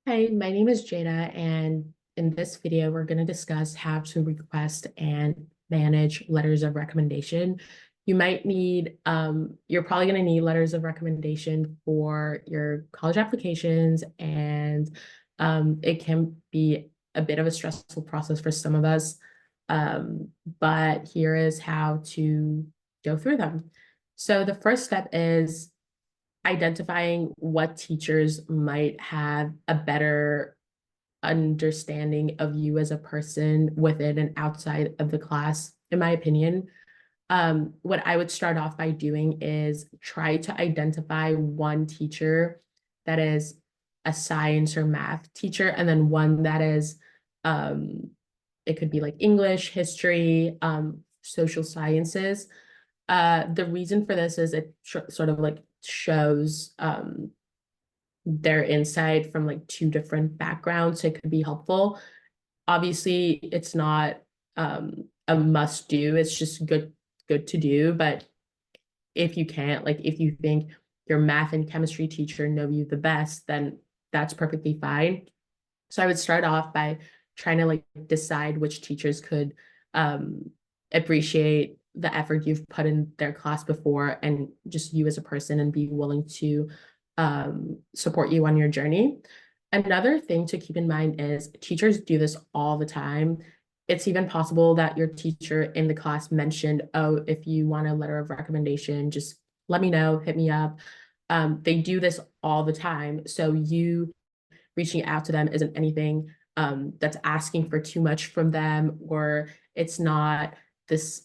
Hi, my name is Jada, and in this video, we're going to discuss how to request and manage letters of recommendation. You're probably going to need letters of recommendation for your college applications, and it can be a bit of a stressful process for some of us. But here is how to go through them. So the first step is identifying what teachers might have a better understanding of you as a person within and outside of the class, in my opinion. What I would start off by doing is try to identify one teacher that is a science or math teacher, and then one that is, um, it could be like English, history, social sciences. The reason for this is it sort of like shows their insight from like two different backgrounds, so it could be helpful. Obviously, it's not a must do. It's just good to do. But if you can't, like if you think your math and chemistry teacher know you the best, then that's perfectly fine. So I would start off by trying to like decide which teachers could appreciate the effort you've put in their class before and just you as a person and be willing to support you on your journey. Another thing to keep in mind is teachers do this all the time. It's even possible that your teacher in the class mentioned, oh, if you want a letter of recommendation, just let me know, hit me up. They do this all the time. So you reaching out to them isn't anything that's asking for too much from them, or it's not this,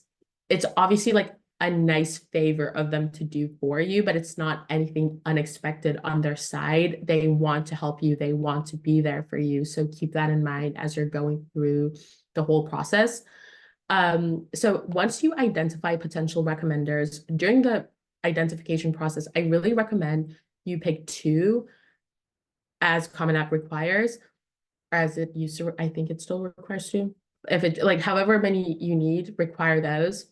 it's obviously like a nice favor of them to do for you, but it's not anything unexpected on their side. They want to help you, they want to be there for you. So keep that in mind as you're going through the whole process. So once you identify potential recommenders during the identification process, I really recommend you pick two as Common App requires, as it used to, I think it still requires two. If it like however many you need, require those,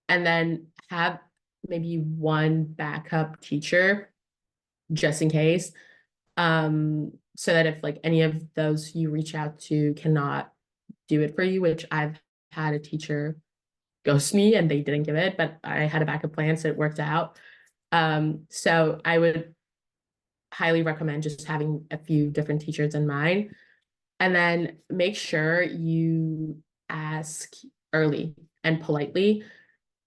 and then have maybe one backup teacher just in case. So that if like any of those you reach out to cannot do it for you, which I've had a teacher ghost me and they didn't give it, but I had a backup plan, so it worked out. So I would highly recommend just having a few different teachers in mind. And then make sure you ask early and politely,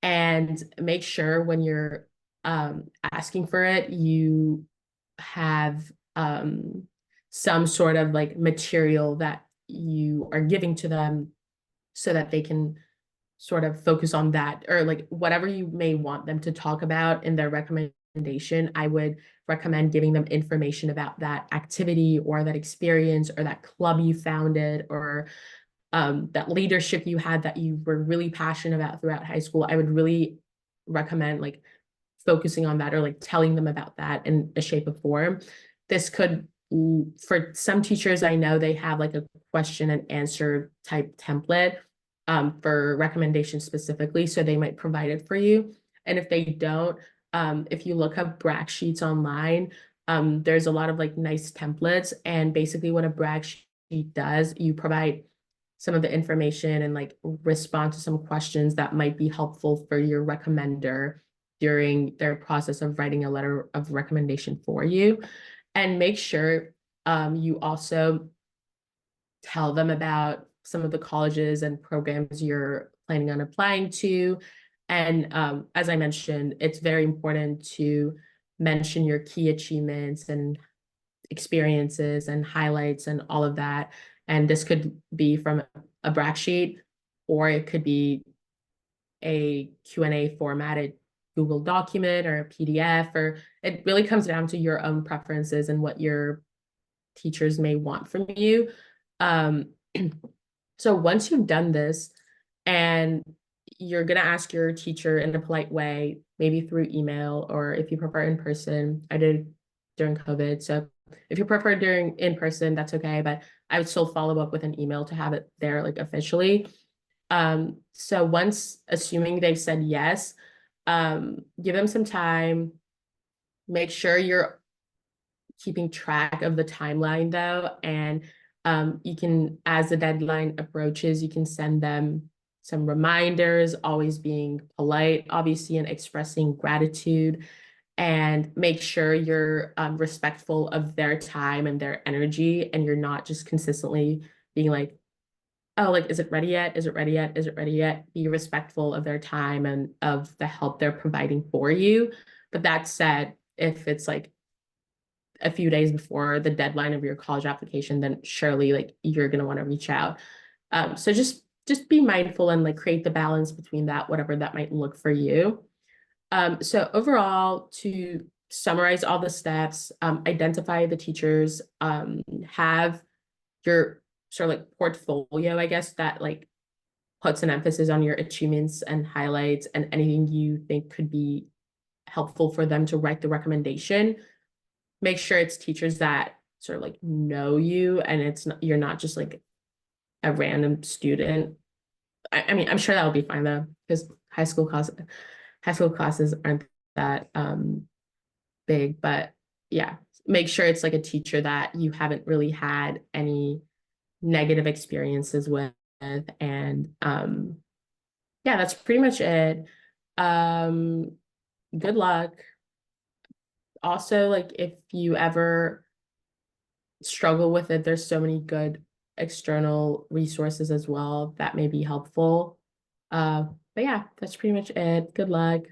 and make sure when you're asking for it, you have some sort of like material that you are giving to them so that they can sort of focus on that, or like whatever you may want them to talk about in their recommendation. I would recommend giving them information about that activity or that experience or that club you founded, or that leadership you had that you were really passionate about throughout high school. I would really recommend like focusing on that, or like telling them about that in a shape of form. This could, for some teachers, I know they have like a question and answer type template for recommendations specifically, so they might provide it for you. And if they don't, if you look up brag sheets online, there's a lot of like nice templates. And basically, what a brag sheet does, you provide some of the information and like respond to some questions that might be helpful for your recommender during their process of writing a letter of recommendation for you. And make sure you also tell them about some of the colleges and programs you're planning on applying to. And as I mentioned, it's very important to mention your key achievements and experiences and highlights and all of that. And this could be from a brag sheet, or it could be a Q&A formatted Google document or a PDF, or it really comes down to your own preferences and what your teachers may want from you. Um, so once you've done this and you're going to ask your teacher in a polite way, maybe through email, or if you prefer in person. I did during COVID. So if you prefer during in person, that's okay. But I would still follow up with an email to have it there like officially. So once assuming they've said yes, give them some time, make sure you're keeping track of the timeline though, and you can, as the deadline approaches, you can send them some reminders, always being polite, obviously, and expressing gratitude, and make sure you're respectful of their time and their energy, and you're not just consistently being like, oh, like, is it ready yet? Is it ready yet? Is it ready yet? Be respectful of their time and of the help they're providing for you. But that said, if it's like a few days before the deadline of your college application, then surely like you're gonna want to reach out. So just be mindful and like create the balance between that, whatever that might look for you. So overall, to summarize all the steps, identify the teachers, have your sort of like portfolio, I guess, that like puts an emphasis on your achievements and highlights and anything you think could be helpful for them to write the recommendation. Make sure it's teachers that sort of like know you, and it's not, you're not just like a random student. I mean, I'm sure that will be fine though, because high school classes aren't that big, but yeah, make sure it's like a teacher that you haven't really had any negative experiences with, and yeah, that's pretty much it. Um, good luck. Also, like if you ever struggle with it, there's so many good external resources as well that may be helpful. But yeah, that's pretty much it. Good luck.